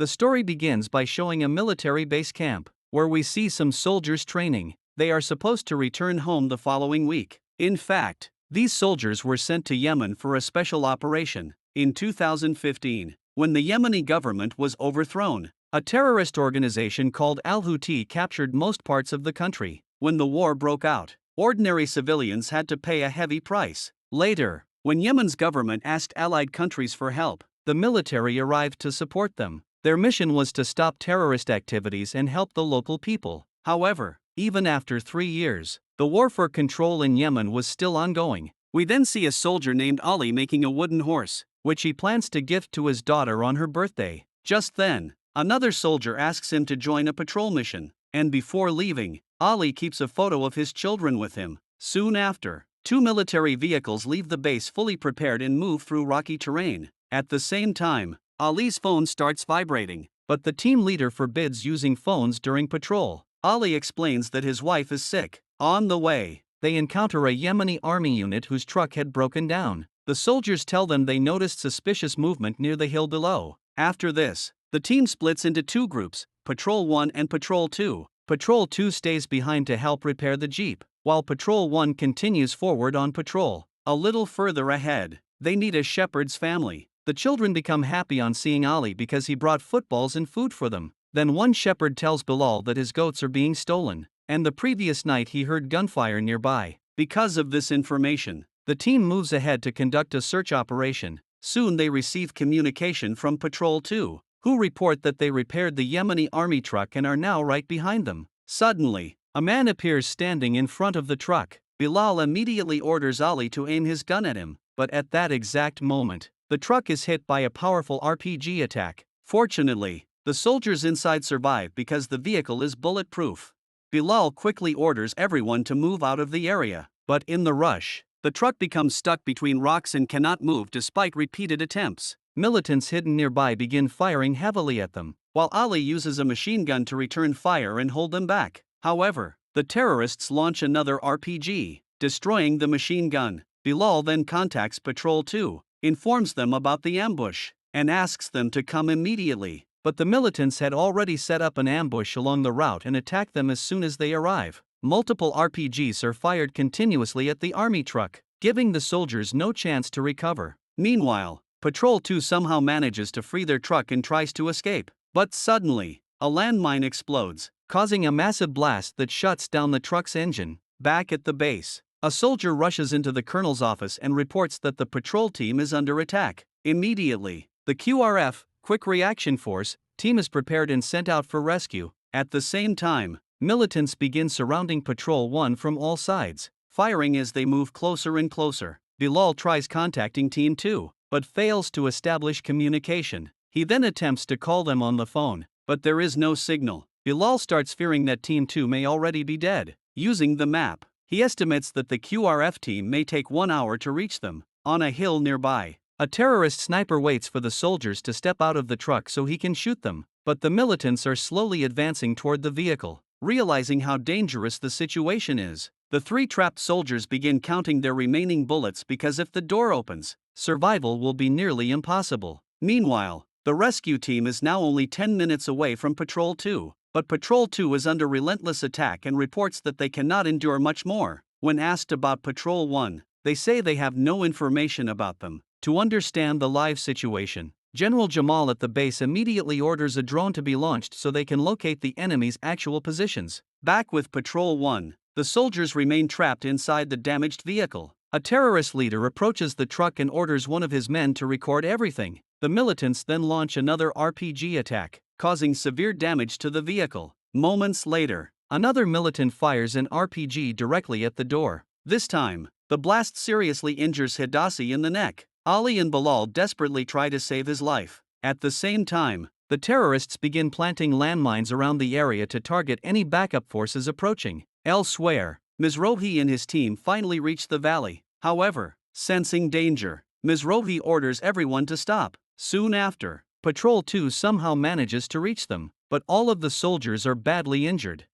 The story begins by showing a military base camp, where we see some soldiers training. They are supposed to return home the following week. In fact, these soldiers were sent to Yemen for a special operation. In 2015, when the Yemeni government was overthrown, a terrorist organization called Al-Houthi captured most parts of the country. When the war broke out, ordinary civilians had to pay a heavy price. Later, when Yemen's government asked allied countries for help, the military arrived to support them. Their mission was to stop terrorist activities and help the local people. However, even after 3 years, the war for control in Yemen was still ongoing. We then see a soldier named Ali making a wooden horse, which he plans to gift to his daughter on her birthday. Just then, another soldier asks him to join a patrol mission, and before leaving, Ali keeps a photo of his children with him. Soon after, 2 military vehicles leave the base fully prepared and move through rocky terrain. At the same time, Ali's phone starts vibrating, but the team leader forbids using phones during patrol. Ali explains that his wife is sick. On the way, they encounter a Yemeni army unit whose truck had broken down. The soldiers tell them they noticed suspicious movement near the hill below. After this, the team splits into 2 groups, Patrol 1 and Patrol 2. Patrol 2 stays behind to help repair the jeep, while Patrol 1 continues forward on patrol. A little further ahead, they meet a shepherd's family. The children become happy on seeing Ali because he brought footballs and food for them. Then one shepherd tells Bilal that his goats are being stolen, and the previous night he heard gunfire nearby. Because of this information, the team moves ahead to conduct a search operation. Soon they receive communication from Patrol 2, who report that they repaired the Yemeni army truck and are now right behind them. Suddenly, a man appears standing in front of the truck. Bilal immediately orders Ali to aim his gun at him, but at that exact moment, the truck is hit by a powerful RPG attack. Fortunately, the soldiers inside survive because the vehicle is bulletproof. Bilal quickly orders everyone to move out of the area, but in the rush, the truck becomes stuck between rocks and cannot move despite repeated attempts. Militants hidden nearby begin firing heavily at them, while Ali uses a machine gun to return fire and hold them back. However, the terrorists launch another RPG, destroying the machine gun. Bilal then contacts Patrol 2, informs them about the ambush, and asks them to come immediately. But the militants had already set up an ambush along the route and attack them as soon as they arrive. Multiple RPGs are fired continuously at the army truck, giving the soldiers no chance to recover. Meanwhile, Patrol 2 somehow manages to free their truck and tries to escape. But suddenly, a landmine explodes, causing a massive blast that shuts down the truck's engine. Back at the base, a soldier rushes into the colonel's office and reports that the patrol team is under attack. Immediately, the QRF, Quick Reaction Force, team is prepared and sent out for rescue. At the same time, militants begin surrounding Patrol 1 from all sides, firing as they move closer and closer. Bilal tries contacting Team 2, but fails to establish communication. He then attempts to call them on the phone, but there is no signal. Bilal starts fearing that Team 2 may already be dead. Using the map, he estimates that the QRF team may take 1 hour to reach them. On a hill nearby, a terrorist sniper waits for the soldiers to step out of the truck so he can shoot them, but the militants are slowly advancing toward the vehicle. Realizing how dangerous the situation is, the 3 trapped soldiers begin counting their remaining bullets because if the door opens, survival will be nearly impossible. Meanwhile, the rescue team is now only 10 minutes away from Patrol 2, but Patrol 2 is under relentless attack and reports that they cannot endure much more. When asked about Patrol 1, they say they have no information about them. To understand the live situation, General Jamal at the base immediately orders a drone to be launched so they can locate the enemy's actual positions. Back with Patrol 1, the soldiers remain trapped inside the damaged vehicle. A terrorist leader approaches the truck and orders one of his men to record everything. The militants then launch another RPG attack, causing severe damage to the vehicle. Moments later, another militant fires an RPG directly at the door. This time, the blast seriously injures Hidasi in the neck. Ali and Bilal desperately try to save his life. At the same time, the terrorists begin planting landmines around the area to target any backup forces approaching. Elsewhere, Mizrohi and his team finally reach the valley. However, sensing danger, Mizrohi orders everyone to stop. Soon after, Patrol 2 somehow manages to reach them, but all of the soldiers are badly injured.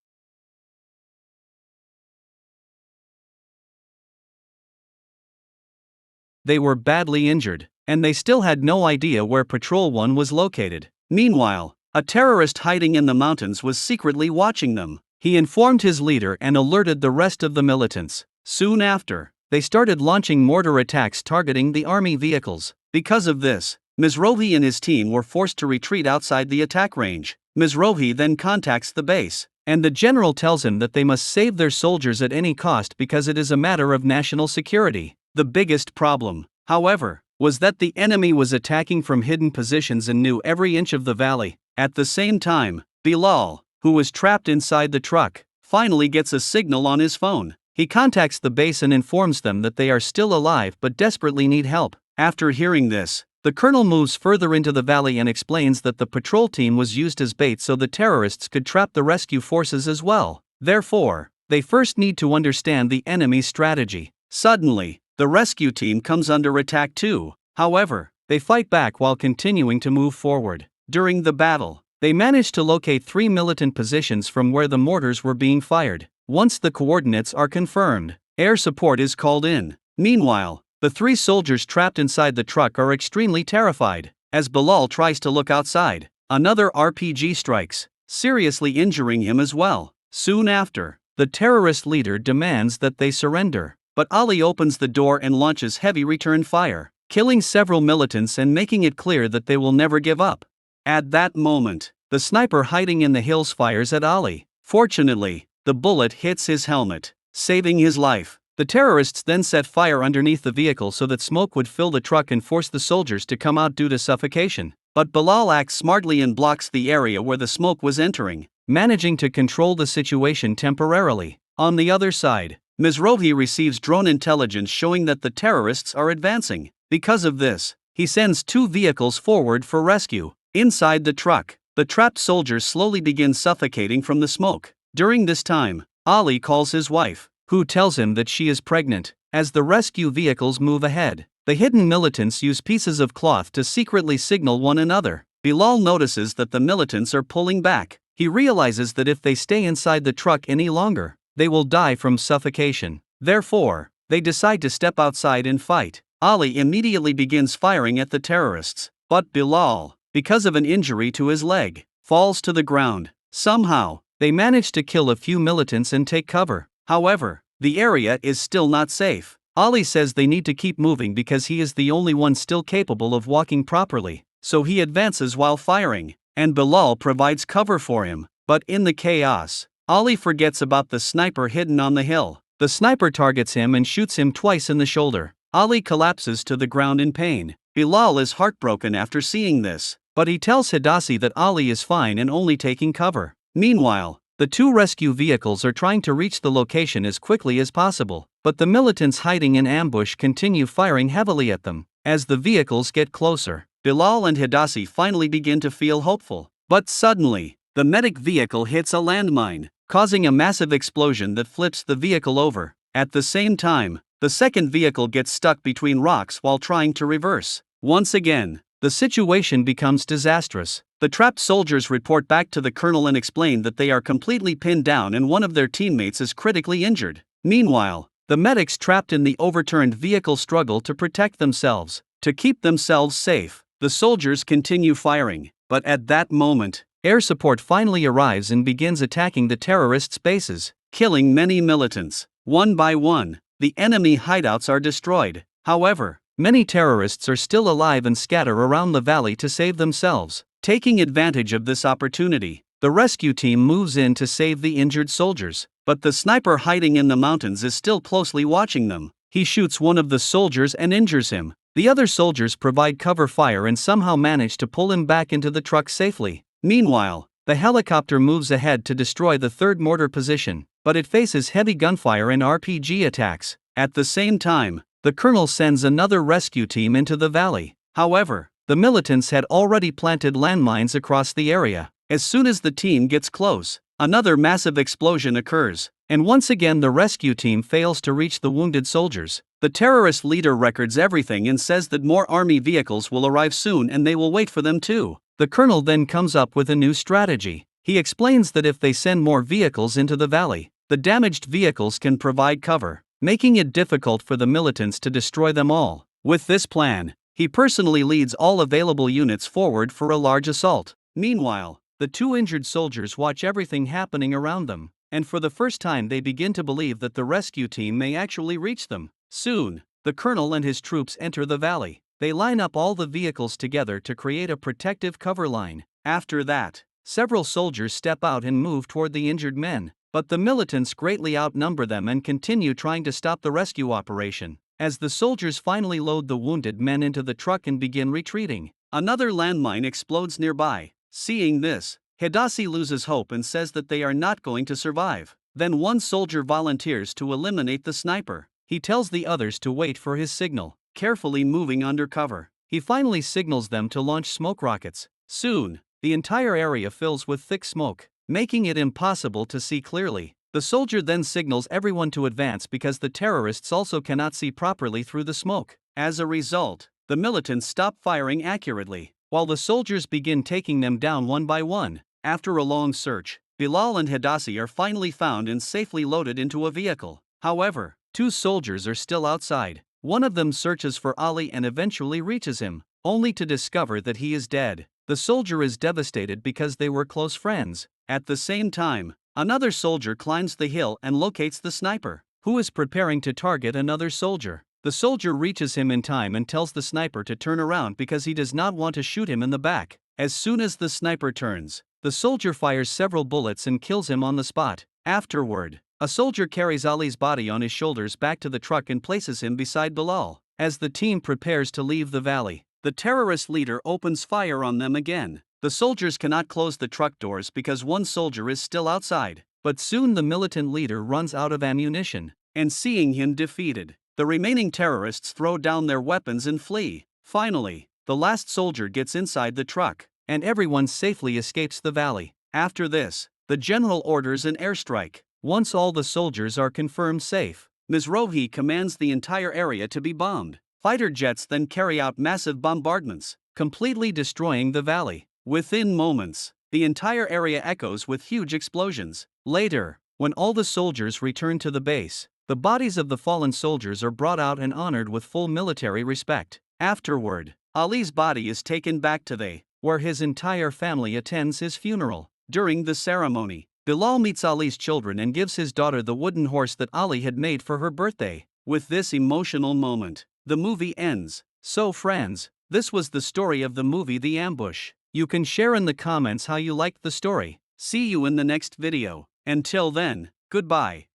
They were badly injured, and they still had no idea where Patrol 1 was located. Meanwhile, A terrorist hiding in the mountains was secretly watching them. He informed his leader and alerted the rest of the militants. Soon after, they started launching mortar attacks targeting the army vehicles. Because of this, Mizrahi and his team were forced to retreat outside the attack range. Mizrahi then contacts the base, and the general tells him that they must save their soldiers at any cost because it is a matter of national security. The biggest problem, however, was that the enemy was attacking from hidden positions and knew every inch of the valley. At the same time, Bilal, who was trapped inside the truck, finally gets a signal on his phone. He contacts the base and informs them that they are still alive but desperately need help. After hearing this, the colonel moves further into the valley and explains that the patrol team was used as bait so the terrorists could trap the rescue forces as well. Therefore, they first need to understand the enemy's strategy. Suddenly, the rescue team comes under attack too. However, they fight back while continuing to move forward. During the battle, they manage to locate 3 militant positions from where the mortars were being fired. Once the coordinates are confirmed, air support is called in. Meanwhile, the 3 soldiers trapped inside the truck are extremely terrified. As Bilal tries to look outside, another RPG strikes, seriously injuring him as well. Soon after, the terrorist leader demands that they surrender, but Ali opens the door and launches heavy return fire, killing several militants and making it clear that they will never give up. At that moment, the sniper hiding in the hills fires at Ali. Fortunately, the bullet hits his helmet, saving his life. The terrorists then set fire underneath the vehicle so that smoke would fill the truck and force the soldiers to come out due to suffocation. But Bilal acts smartly and blocks the area where the smoke was entering, managing to control the situation temporarily. On the other side, Mizrahi receives drone intelligence showing that the terrorists are advancing. Because of this, he sends 2 vehicles forward for rescue. Inside the truck, the trapped soldiers slowly begin suffocating from the smoke. During this time, Ali calls his wife, who tells him that she is pregnant. As the rescue vehicles move ahead, the hidden militants use pieces of cloth to secretly signal one another. Bilal notices that the militants are pulling back. He realizes that if they stay inside the truck any longer, they will die from suffocation. Therefore, they decide to step outside and fight. Ali immediately begins firing at the terrorists, but Bilal, because of an injury to his leg, falls to the ground. Somehow, they manage to kill a few militants and take cover. However, the area is still not safe. Ali says they need to keep moving because he is the only one still capable of walking properly, so he advances while firing, and Bilal provides cover for him. But in the chaos, Ali forgets about the sniper hidden on the hill. The sniper targets him and shoots him twice in the shoulder. Ali collapses to the ground in pain. Bilal is heartbroken after seeing this, but he tells Hidasi that Ali is fine and only taking cover. Meanwhile, the 2 rescue vehicles are trying to reach the location as quickly as possible, but the militants hiding in ambush continue firing heavily at them. As the vehicles get closer, Bilal and Hidasi finally begin to feel hopeful. But suddenly, the medic vehicle hits a landmine, causing a massive explosion that flips the vehicle over. At the same time, the second vehicle gets stuck between rocks while trying to reverse. Once again, the situation becomes disastrous. The trapped soldiers report back to the colonel and explain that they are completely pinned down and one of their teammates is critically injured. Meanwhile, the medics trapped in the overturned vehicle struggle to protect themselves. To keep themselves safe, the soldiers continue firing. But at that moment, air support finally arrives and begins attacking the terrorists' bases, killing many militants. One by one, the enemy hideouts are destroyed. However, many terrorists are still alive and scatter around the valley to save themselves. Taking advantage of this opportunity, the rescue team moves in to save the injured soldiers, but the sniper hiding in the mountains is still closely watching them. He shoots one of the soldiers and injures him. The other soldiers provide cover fire and somehow manage to pull him back into the truck safely. Meanwhile, the helicopter moves ahead to destroy the 3rd mortar position, but it faces heavy gunfire and RPG attacks. At the same time, the colonel sends another rescue team into the valley. However, the militants had already planted landmines across the area. As soon as the team gets close, another massive explosion occurs, and once again the rescue team fails to reach the wounded soldiers. The terrorist leader records everything and says that more army vehicles will arrive soon and they will wait for them too. The colonel then comes up with a new strategy. He explains that if they send more vehicles into the valley, the damaged vehicles can provide cover, making it difficult for the militants to destroy them all. With this plan, he personally leads all available units forward for a large assault. Meanwhile, the two injured soldiers watch everything happening around them, and for the first time they begin to believe that the rescue team may actually reach them. Soon, the colonel and his troops enter the valley. They line up all the vehicles together to create a protective cover line. After that, several soldiers step out and move toward the injured men, but the militants greatly outnumber them and continue trying to stop the rescue operation. As the soldiers finally load the wounded men into the truck and begin retreating, another landmine explodes nearby. Seeing this, Hidasi loses hope and says that they are not going to survive. Then one soldier volunteers to eliminate the sniper. He tells the others to wait for his signal, carefully moving under cover. He finally signals them to launch smoke rockets. Soon, the entire area fills with thick smoke, making it impossible to see clearly. The soldier then signals everyone to advance because the terrorists also cannot see properly through the smoke. As a result, the militants stop firing accurately, while the soldiers begin taking them down one by one. After a long search, Bilal and Hidasi are finally found and safely loaded into a vehicle. However, two soldiers are still outside. One of them searches for Ali and eventually reaches him, only to discover that he is dead. The soldier is devastated because they were close friends. At the same time, another soldier climbs the hill and locates the sniper, who is preparing to target another soldier. The soldier reaches him in time and tells the sniper to turn around because he does not want to shoot him in the back. As soon as the sniper turns, the soldier fires several bullets and kills him on the spot. Afterward, a soldier carries Ali's body on his shoulders back to the truck and places him beside Bilal. As the team prepares to leave the valley, the terrorist leader opens fire on them again. The soldiers cannot close the truck doors because one soldier is still outside, but soon the militant leader runs out of ammunition, and seeing him defeated, the remaining terrorists throw down their weapons and flee. Finally, the last soldier gets inside the truck, and everyone safely escapes the valley. After this, the general orders an airstrike. Once all the soldiers are confirmed safe, Mizrohi commands the entire area to be bombed. Fighter jets then carry out massive bombardments, completely destroying the valley. Within moments, the entire area echoes with huge explosions. Later, when all the soldiers return to the base, the bodies of the fallen soldiers are brought out and honored with full military respect. Afterward, Ali's body is taken back to the, where his entire family attends his funeral. During the ceremony, Bilal meets Ali's children and gives his daughter the wooden horse that Ali had made for her birthday. With this emotional moment, the movie ends. So friends, this was the story of the movie The Ambush. You can share in the comments how you liked the story. See you in the next video. Until then, goodbye.